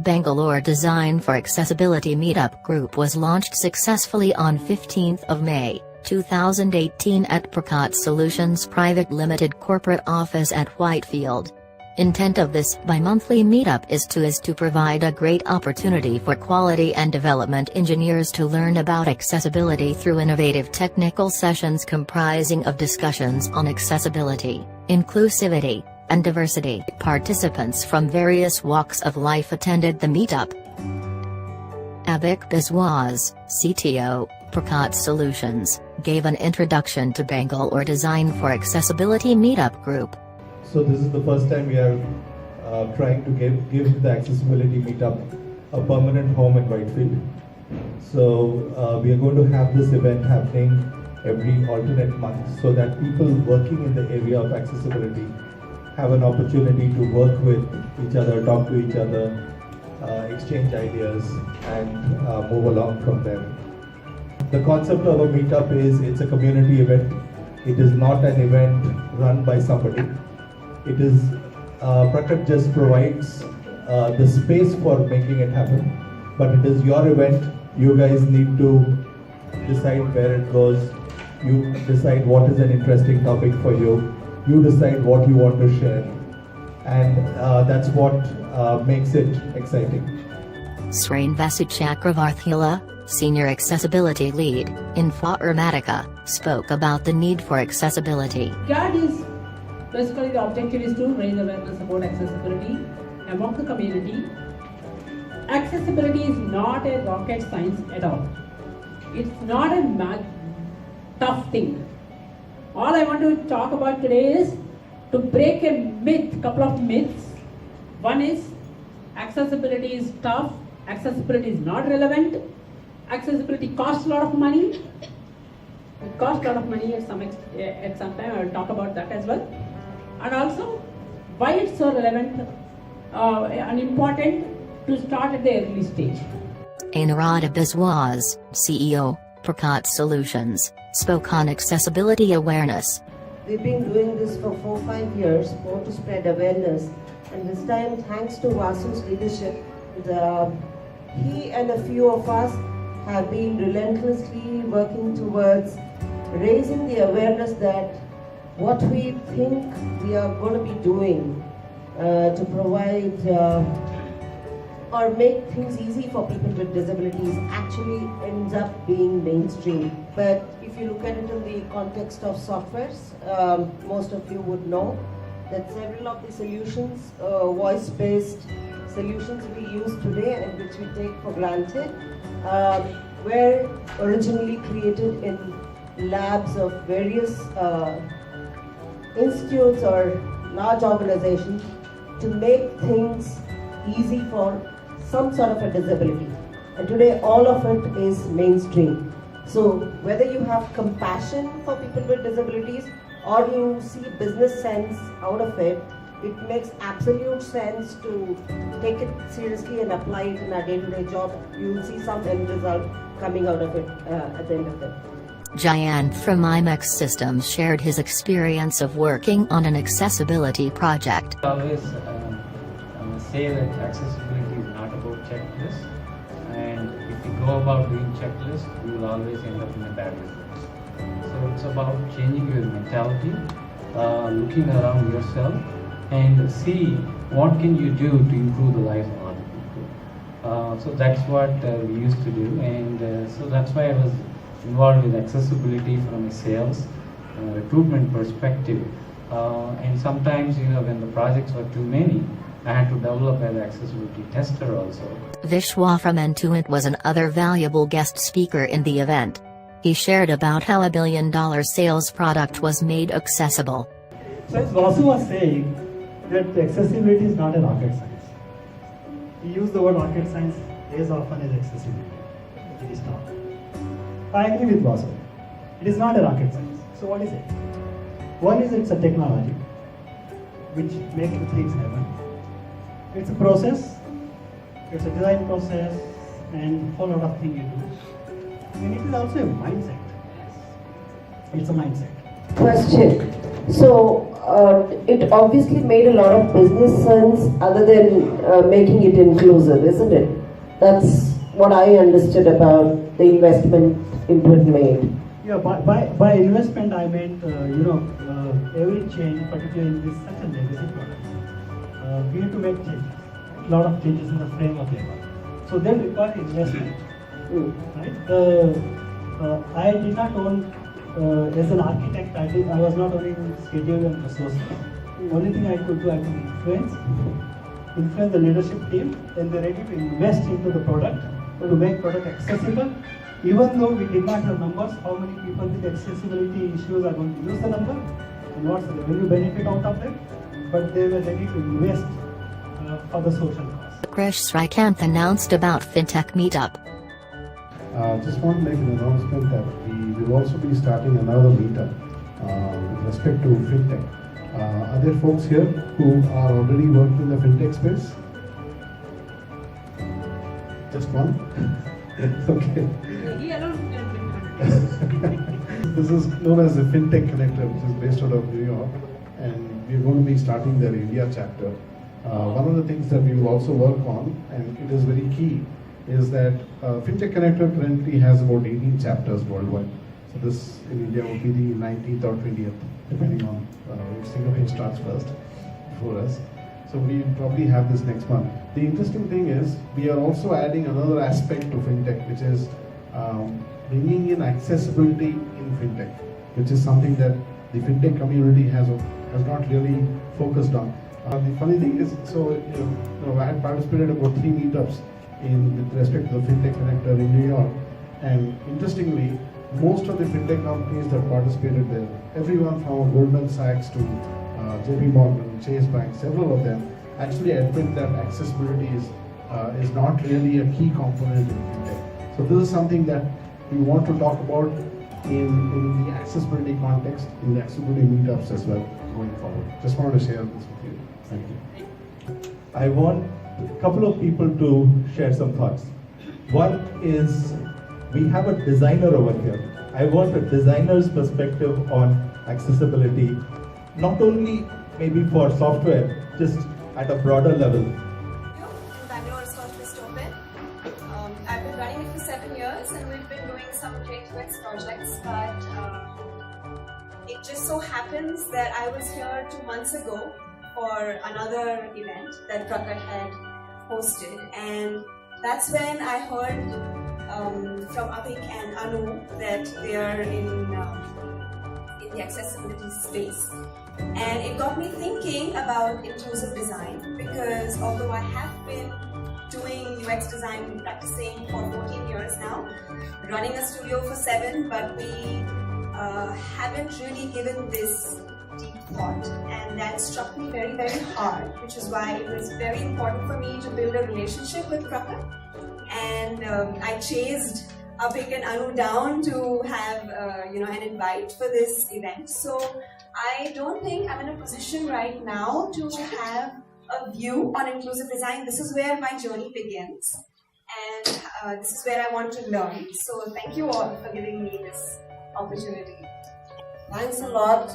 Bangalore Design for Accessibility Meetup group was launched successfully on 15th of May, 2018 at Prakat Solutions Private Limited corporate office at Whitefield. Intent of this bi-monthly meetup is to provide a great opportunity for quality and development engineers to learn about accessibility through innovative technical sessions comprising of discussions on accessibility, inclusivity, and diversity. Participants from various walks of life attended the meetup. Abhik Biswas, CTO, Prakat Solutions, gave an introduction to Bangalore Design for Accessibility Meetup group. So this is the first time we are trying to give the accessibility meetup a permanent home in Whitefield. So we are going to have this event happening every alternate month so that people working in the area of accessibility have an opportunity to work with each other, talk to each other, exchange ideas, and move along from there. The concept of a meetup is it's a community event. It is not an event run by somebody. It is, Prakat just provides the space for making it happen, but it is your event. You guys need to decide where it goes. You decide what is an interesting topic for you. You decide what you want to share, and that's what makes it exciting. Srinivasu Chakravarthila, Senior Accessibility Lead, Informatica, spoke about the need for accessibility. CAD is basically the objective is to raise awareness about accessibility among the community. Accessibility is not a rocket science at all. It's not a tough thing. All I want to talk about today is to break a myth, couple of myths. One is accessibility is tough, accessibility is not relevant, accessibility costs a lot of money. It costs a lot of money at some time. I will talk about that as well. And also why it's so relevant and important to start at the early stage. Anurada Biswas, CEO, Prakat Solutions, spoke on accessibility awareness. We've been doing this for 4-5 years, more to spread awareness. And this time, thanks to Vasu's leadership, he and a few of us have been relentlessly working towards raising the awareness that what we think we are going to be doing to provide or make things easy for people with disabilities actually ends up being mainstream. But if you look at it in the context of softwares, most of you would know that several of the solutions, voice-based solutions we use today and which we take for granted, were originally created in labs of various institutes or large organizations to make things easy for some sort of a disability. And today all of it is mainstream. So whether you have compassion for people with disabilities or you see business sense out of it, it makes absolute sense to take it seriously and apply it in our day-to-day job. You will see some end result coming out of it at the end of it. Jayanth from IMEX Systems shared his experience of working on an accessibility project. I always say that accessibility is not about checklists, and if you go about doing checklists, you will always end up in a bad result. So it's about changing your mentality, looking around yourself, and see what can you do to improve the lives of other people. So that's what we used to do, and so that's why I was involved with accessibility from a sales recruitment perspective. And sometimes, when the projects were too many, I had to develop an accessibility tester also. Vishwa from Intuit was another valuable guest speaker in the event. He shared about how $1 billion sales product was made accessible. So as Vasu was saying, that accessibility is not a rocket science. We use the word rocket science as often as accessibility. It is not. I agree with Vasu. It is not a rocket science. So what is it? One is it's a technology which makes things happen. It's a process, it's a design process, and a whole lot of things you do. And it is also a mindset. It's a mindset. Question. So it obviously made a lot of business sense other than making it inclusive, isn't it? That's what I understood about the investment Intuit made. Yeah, by investment I meant, every change, particularly in this such a legacy product, we need to make changes, a lot of changes in the frame of labor. So they require investment, right? I did not own, as an architect, I was not owning schedule and resources. Only thing I could do, I could influence the leadership team, and they're ready to invest into the product to make product accessible. Even though we did not have numbers, how many people with accessibility issues are going to use the number, and what's the revenue benefit out of it, but they were ready to invest for the social cause. Krish Srikanth announced about FinTech Meetup. Just want to make an announcement that we will also be starting another meetup with respect to FinTech. Are there folks here who are already working in the FinTech space? Just one? Okay. This is known as the FinTech Connector, which is based out of New York, and we're going to be starting their India chapter. One of the things that we will also work on, and it is very key, is that FinTech Connector currently has about 18 chapters worldwide. So this in India will be the 19th or 20th, depending on which Singapore starts first before us. So we probably have this next month. The interesting thing is we are also adding another aspect to FinTech, which is bringing in accessibility in FinTech, which is something that the FinTech community has not really focused on. The funny thing is, I had participated about 3 meetups with respect to the FinTech Connector in New York, and interestingly, most of the FinTech companies that participated there, everyone from Goldman Sachs to JP Morgan, Chase Bank, several of them actually admit that accessibility is not really a key component in FinTech. So this is something that we want to talk about in the accessibility context, in the accessibility meetups as well going forward. Just wanted to share this with you. Thank you. I want a couple of people to share some thoughts. One is, we have a designer over here. I want a designer's perspective on accessibility, not only maybe for software, just at a broader level. Bangalore is called Open. I've been running it for 7 years, and we've been doing some great UX projects, but it just so happens that I was here 2 months ago for another event that Prakat had hosted, and that's when I heard from Avik and Anu that they are in the accessibility space. And it got me thinking about inclusive design, because although I have been doing UX design and practicing for 14 years now, running a studio for 7, but we haven't really given this deep thought, and that struck me very, very hard, which is why it was very important for me to build a relationship with Prakat. And I chased Avik and Anu down to have an invite for this event. So I don't think I'm in a position right now to have a view on inclusive design. This is where my journey begins, and this is where I want to learn. So thank you all for giving me this opportunity. Thanks a lot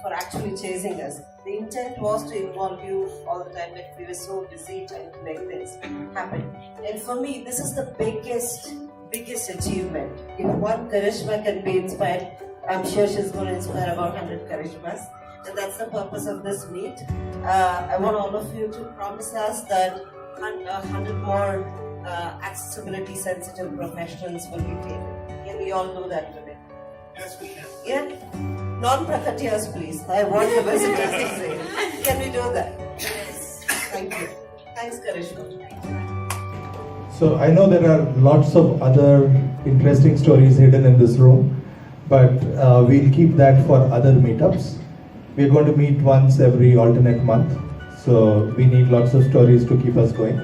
for actually chasing us. The intent was to involve you all the time, but we were so busy trying to make things happen. And for me, this is the biggest achievement. If one Karishma can be inspired, I'm sure she's going to inspire about 100 Karishmas. And that's the purpose of this meet. I want all of you to promise us that 100 more accessibility sensitive professionals will be created. Can we all do that today? Yes, we can. Yeah? Non-Prakatiyas, please. I want the visitors to say. Can we do that? Yes. Thank you. Thanks, Karishma. So I know there are lots of other interesting stories hidden in this room, but we'll keep that for other meetups. We're going to meet once every alternate month, so we need lots of stories to keep us going.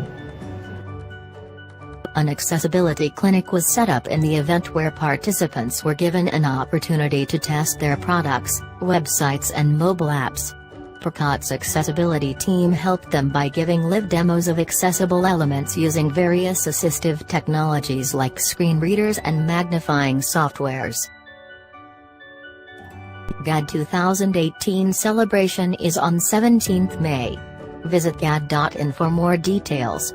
An accessibility clinic was set up in the event where participants were given an opportunity to test their products, websites and mobile apps. Prakat's accessibility team helped them by giving live demos of accessible elements using various assistive technologies like screen readers and magnifying softwares. GAD 2018 celebration is on 17th May. Visit gad.in for more details.